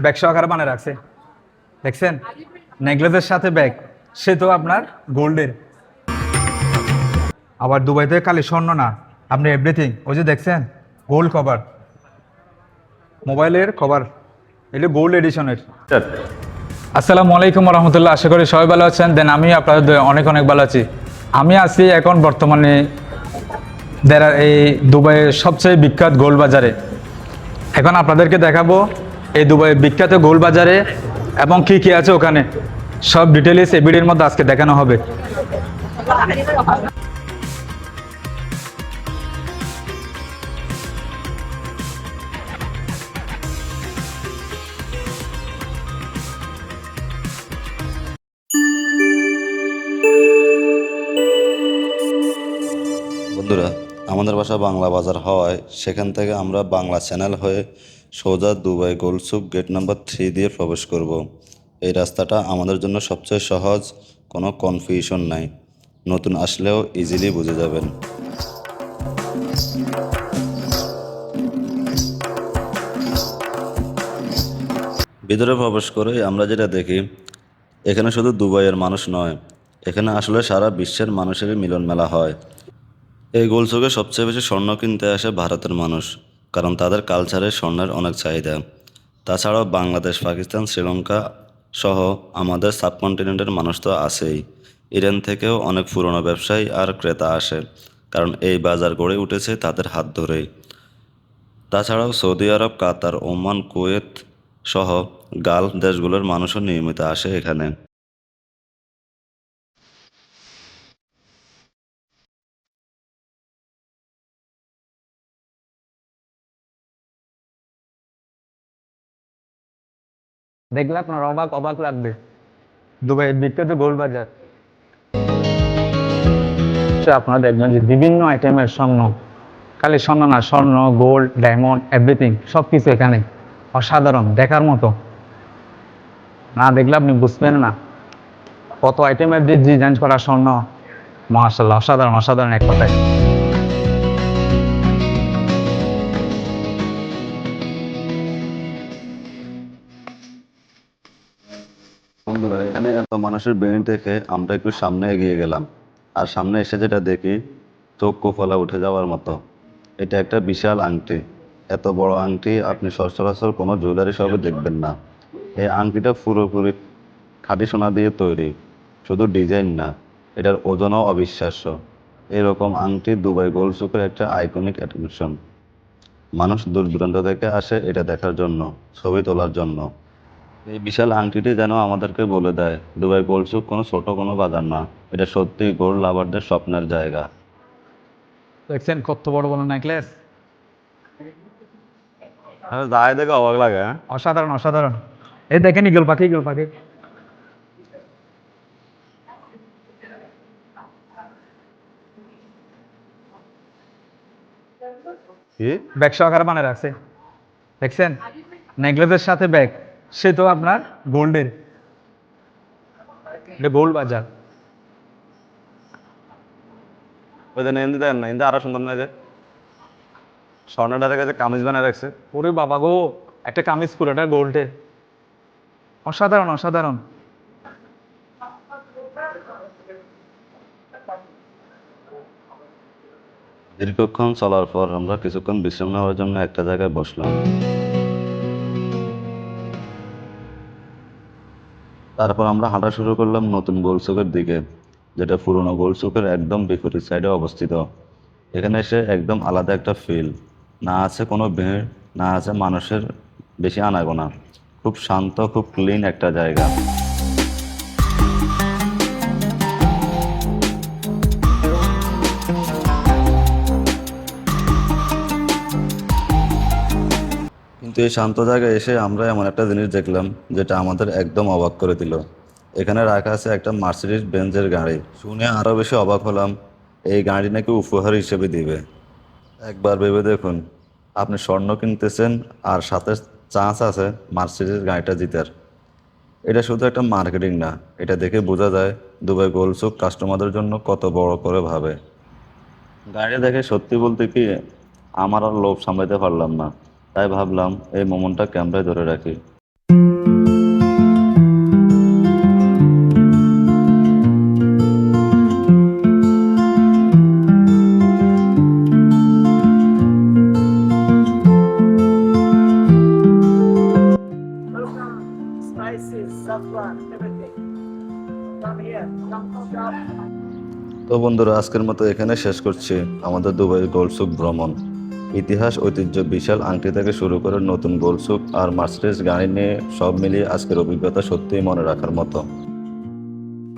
Bag সহকারে বানিয়ে রাখছে, দেখছেন? নেকলেসের সাথে ব্যাগ, সে তো আপনার গোল্ডের। আবার দুবাইতে খালি স্বর্ণ না, আপনি এভরিথিং, ওই যে দেখছেন গোল্ড কভার, মোবাইলের কভার, এটা গোল্ড এডিশনের। আসসালামু আলাইকুম রহমতুল্লাহ, আশা করি সবাই ভালো আছেন। দেন আমি আপনাদের অনেক অনেক ভালো আছি। আমি আছি এখন বর্তমানে এই দুবাইয়ের সবচেয়ে বিখ্যাত গোল্ড বাজারে। এখন আপনাদেরকে দেখাবো এই দুবাইয়ের বিখ্যাত গোল্ড বাজারে এবং কি কি আছে ওখানে, সব ডিটেলস এই ভিডিওর মধ্যে আজকে দেখানো হবে। বন্ধুরা, আমাদের বাসা বাংলা বাজার হওয়ায় সেখান থেকে আমরা বাংলা চ্যানেল হয়ে সোজা দুবাই গোল্ড সুক গেট নাম্বার 3 দিয়ে প্রবেশ করব। এই রাস্তাটা আমাদের জন্য সবচেয়ে সহজ, কোনো কনফিউশন নাই, নতুন আসলেও ইজিলি বুঝে যাবেন। ভিতরে প্রবেশ করে আমরা যেটা দেখি, এখানে শুধু দুবাইয়ের মানুষ নয়, এখানে আসলে সারা বিশ্বের মানুষেরই মিলন মেলা হয়। এই গোলচোকে সবচেয়ে বেশি স্বর্ণ কিনতে আসে ভারতের মানুষ, কারণ তাদের কালচারে স্বর্ণের অনেক চাহিদা। তাছাড়াও বাংলাদেশ, পাকিস্তান, শ্রীলঙ্কা সহ আমাদের সাবকন্টিনেন্টের মানুষ তো আছেই। ইরান থেকেও অনেক পুরনো ব্যবসায়ী আর ক্রেতা আসে, কারণ এই বাজার গড়ে উঠেছে তাদের হাত ধরেই। তাছাড়াও সৌদি আরব, কাতার, ওমান, কুয়েত সহ গালফ দেশগুলোর মানুষও নিয়মিত আসে এখানে। দেখলে আপনার অবাক অবাক লাগবে, দুবাইয়ের বিখ্যাত গোল্ড বাজার। আপনারা দেখবেন যে বিভিন্ন আইটেমের স্বর্ণ, খালি স্বর্ণ না, স্বর্ণ, গোল্ড, ডায়মন্ড, এভরিথিং সব কিছু এখানে অসাধারণ, দেখার মতো। না দেখলে আপনি বুঝবেন না কত আইটেমের যে ডিজাইন করা স্বর্ণ, মাশাআল্লাহ, অসাধারণ অসাধারণ এক কথায়। বন্ধুরা, এখানে এত মানুষের ভিড় দেখে আমরা একটু সামনে এগিয়ে গেলাম, আর সামনে এসে যেটা দেখি, চোখ কপালে উঠে যাওয়ার মতো। এটা একটা বিশাল আংটি। এত বড় আংটি আপনি সচরাচর কোনো জুয়েলারি শপে দেখবেন না। এই আংটিটা পুরোপুরি খাঁটি সোনা দিয়ে তৈরি, শুধু ডিজাইন না, এটার ওজনও অবিশ্বাস্য। এরকম আংটি দুবাই গোল্ড সুকের একটা আইকনিক অ্যাট্রাকশন। মানুষ দূর দূরান্ত থেকে আসে এটা দেখার জন্য, ছবি তোলার জন্য। এই বিশাল আংটিটি যেন আমাদেরকে বলে দেয়, দুবাই গোল্ড সুক কোনো ছোট কোনো বাজার না, এটা সত্যি গোল্ড লাভারদের স্বপ্নের জায়গা। দেখছেন কত বড় বড় নেকলেস, যাই দেখে অবাক লাগে। অসাধারণ অসাধারণ। এই দেখেন ইগল পাখি, ইগল পাখি। কি ব্যাগ সহকারে বানিয়ে রাখছে, দেখছেন? নেকলেসের সাথে ব্যাগ, সে তো আপনার গোল্ডের। এটা গোল্ড বাজার। ওই যে নেন্দি দেন না, কিন্তু আরো সুন্দর না, যে স্বর্ণটা থেকে যে কামিজ বানায় রাখছে। ওরে বাবা গো, একটা কামিজ পুরোটা গোল্ডের, অসাধারণ অসাধারণ। দীর্ঘক্ষণ চলার পর আমরা কিছুক্ষণ বিশ্রাম নেওয়ার জন্য একটা জায়গায় বসলাম। তারপর আমরা হাঁটা শুরু করলাম নতুন গোলচোকের দিকে, যেটা পুরনো গোলচোকের একদম বিপরীত সাইডে অবস্থিত। এখানে এসে একদম আলাদা একটা ফিল, না আছে কোনো ভিড়, না আছে মানুষের বেশি আনাগোনা, খুব শান্ত, খুব ক্লিন একটা জায়গা। কিন্তু এই শান্ত জায়গায় এসে আমরা এমন একটা জিনিস দেখলাম যেটা আমাদের একদম অবাক করে দিল। এখানে রাখা আছে একটা মার্সিডিজ বেঞ্জের গাড়ি। শুনে আরো বেশি অবাক হলাম, এই গাড়ি নাকি উপহার হিসেবে দিবে। একবার ভেবে দেখুন, আপনি স্বর্ণ কিনতেছেন আর সাথে চান্স আছে মার্সিডিজ গাড়িটা জিতার। এটা শুধু একটা মার্কেটিং না, এটা দেখে বোঝা যায় দুবাই গোল্ড সুক কাস্টমারদের জন্য কত বড় করে ভাবে। গাড়ি দেখে সত্যি বলতে কি আমার আর লোভ সামলাতে পারলাম না, তাই ভাবলাম এই মোমেন্টটা ক্যামেরায় ধরে রাখি। তো বন্ধুরা, আজকের মতো এখানে শেষ করছি আমাদের দুবাই গোলসুক ভ্রমণ। ইতিহাস, ঐতিহ্য, বিশাল আংটি থেকে শুরু করে নতুন গোলসুক আর মার্সিডিজ গাড়ি নিয়ে সব মিলিয়ে আজকের অভিজ্ঞতা সত্যিই মনে রাখার মতো।